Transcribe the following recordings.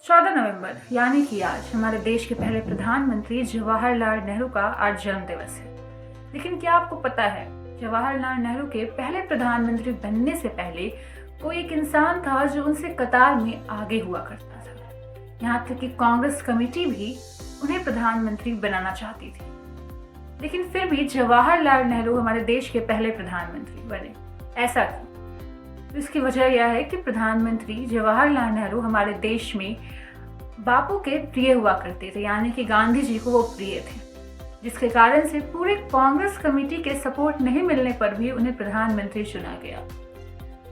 14 नवंबर यानी कि आज हमारे देश के पहले प्रधानमंत्री जवाहरलाल नेहरू का आज जन्म दिवस है। लेकिन क्या आपको पता है, जवाहरलाल नेहरू के पहले प्रधानमंत्री बनने से पहले कोई एक इंसान था जो उनसे कतार में आगे हुआ करता था। यहाँ तक कि कांग्रेस कमेटी भी उन्हें प्रधानमंत्री बनाना चाहती थी, लेकिन फिर भी जवाहरलाल नेहरू हमारे देश के पहले प्रधानमंत्री बने। ऐसा क्यों? तो इसकी वजह यह है कि प्रधानमंत्री जवाहरलाल नेहरू हमारे देश में बापू के प्रिय हुआ करते थे, यानी कि गांधी जी को वो प्रिय थे, जिसके कारण से पूरे कांग्रेस कमेटी के सपोर्ट नहीं मिलने पर भी उन्हें प्रधानमंत्री चुना गया।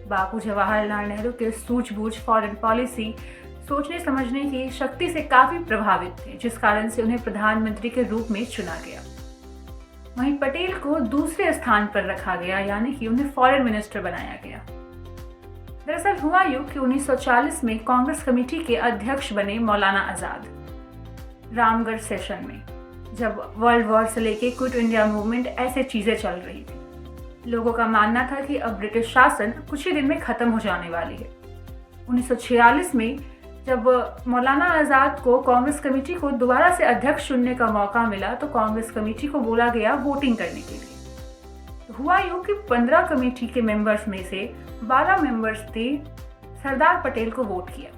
बापू जवाहरलाल नेहरू के सूझबूझ, फॉरेन पॉलिसी, सोचने समझने की शक्ति से काफी प्रभावित थे, जिस कारण से उन्हें प्रधानमंत्री के रूप में चुना गया। वहीं पटेल को दूसरे स्थान पर रखा गया, यानी कि उन्हें फॉरेन मिनिस्टर बनाया गया। दरअसल हुआ यूं कि 1940 में कांग्रेस कमेटी के अध्यक्ष बने मौलाना आजाद। रामगढ़ सेशन में, जब वर्ल्ड वॉर से लेके क्विट इंडिया मूवमेंट ऐसे चीजें चल रही थी, लोगों का मानना था कि अब ब्रिटिश शासन कुछ ही दिन में खत्म हो जाने वाली है। 1946 में जब मौलाना आजाद को कांग्रेस कमेटी को दोबारा से अध्यक्ष चुनने का मौका मिला, तो कांग्रेस कमेटी को बोला गया वोटिंग करने के लिए। तो हुआ यूं कि 15 कमेटी के मेंबर्स में से 12 मेंबर्स ने सरदार पटेल को वोट किया।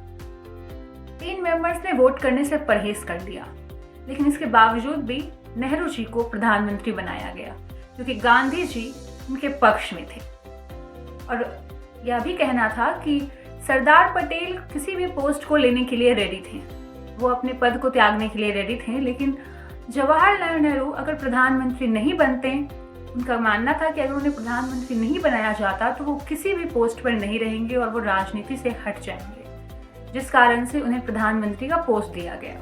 3 मेंबर्स ने वोट करने से परहेज कर लिया, लेकिन इसके बावजूद भी नेहरू जी को प्रधानमंत्री बनाया गया, क्योंकि गांधी जी उनके पक्ष में थे। और यह भी कहना था कि सरदार पटेल किसी भी पोस्ट को लेने के लिए रेडी थे, वो अपने पद को त्यागने के लिए रेडी थे। लेकिन जवाहरलाल नेहरू अगर प्रधानमंत्री नहीं बनते, उनका मानना था कि अगर उन्हें प्रधानमंत्री नहीं बनाया जाता तो वो किसी भी पोस्ट पर नहीं रहेंगे और वो राजनीति से हट जाएंगे, जिस कारण से उन्हें प्रधानमंत्री का पोस्ट दिया गया।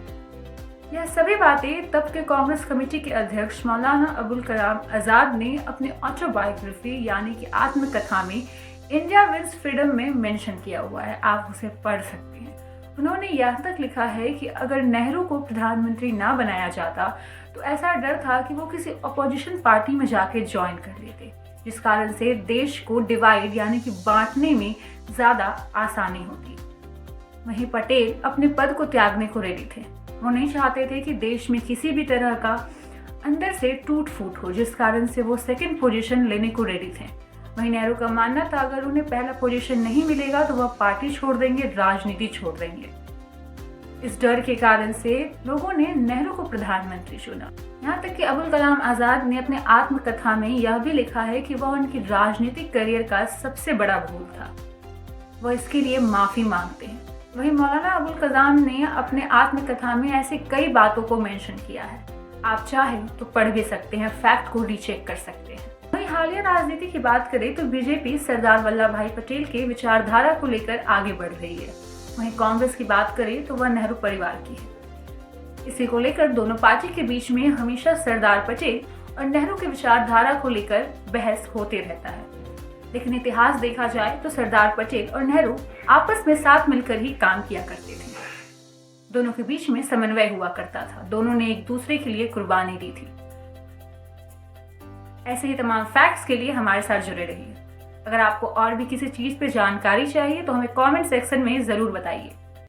यह सभी बातें तब के कांग्रेस कमेटी के अध्यक्ष मौलाना अबुल कलाम आजाद ने अपनी ऑटोबायोग्राफी यानी कि आत्मकथा में इंडिया विंस फ्रीडम में मेंशन किया हुआ है, आप उसे पढ़ सकते हैं। उन्होंने यहाँ तक लिखा है कि अगर नेहरू को प्रधानमंत्री ना बनाया जाता तो ऐसा डर था कि वो किसी अपोजिशन पार्टी में जाके ज्वाइन कर लेते, जिस कारण से देश को डिवाइड यानी कि बांटने में ज्यादा आसानी होती। वहीं पटेल अपने पद को त्यागने को रेडी थे। वो नहीं चाहते थे कि देश में किसी भी तरह का अंदर से टूट फूट हो, जिस कारण से वो सेकंड पोजीशन लेने को रेडी थे। वहीं नेहरू का मानना था अगर उन्हें पहला पोजीशन नहीं मिलेगा तो वह पार्टी छोड़ देंगे, राजनीति छोड़ देंगे। इस डर के कारण से लोगों ने नेहरू को प्रधानमंत्री चुना। यहाँ तक कि अबुल कलाम आजाद ने अपने आत्मकथा में यह भी लिखा है कि वह उनकी राजनीतिक करियर का सबसे बड़ा भूल था, वह इसके लिए माफी मांगते हैं। वहीं मौलाना अबुल कलाम ने अपने आत्मकथा में ऐसे कई बातों को मेंशन किया है, आप चाहें तो पढ़ भी सकते हैं, फैक्ट को रीचेक कर सकते हैं। वहीं हालिया राजनीति की बात करें तो बीजेपी सरदार वल्लभ भाई पटेल के विचारधारा को लेकर आगे बढ़ रही है। वहीं कांग्रेस की बात करें तो वह नेहरू परिवार की है। इसी को लेकर दोनों पार्टी के बीच में हमेशा सरदार पटेल और नेहरू की विचारधारा को लेकर बहस होते रहता है। लेकिन इतिहास देखा जाए तो सरदार पटेल और नेहरू आपस में साथ मिलकर ही काम किया करते थे। दोनों के बीच में समन्वय हुआ करता था, दोनों ने एक दूसरे के लिए कुर्बानी दी थी। ऐसे ही तमाम फैक्ट्स के लिए हमारे साथ जुड़े रहिए। अगर आपको और भी किसी चीज पे जानकारी चाहिए तो हमें कमेंट सेक्शन में जरूर बताइए।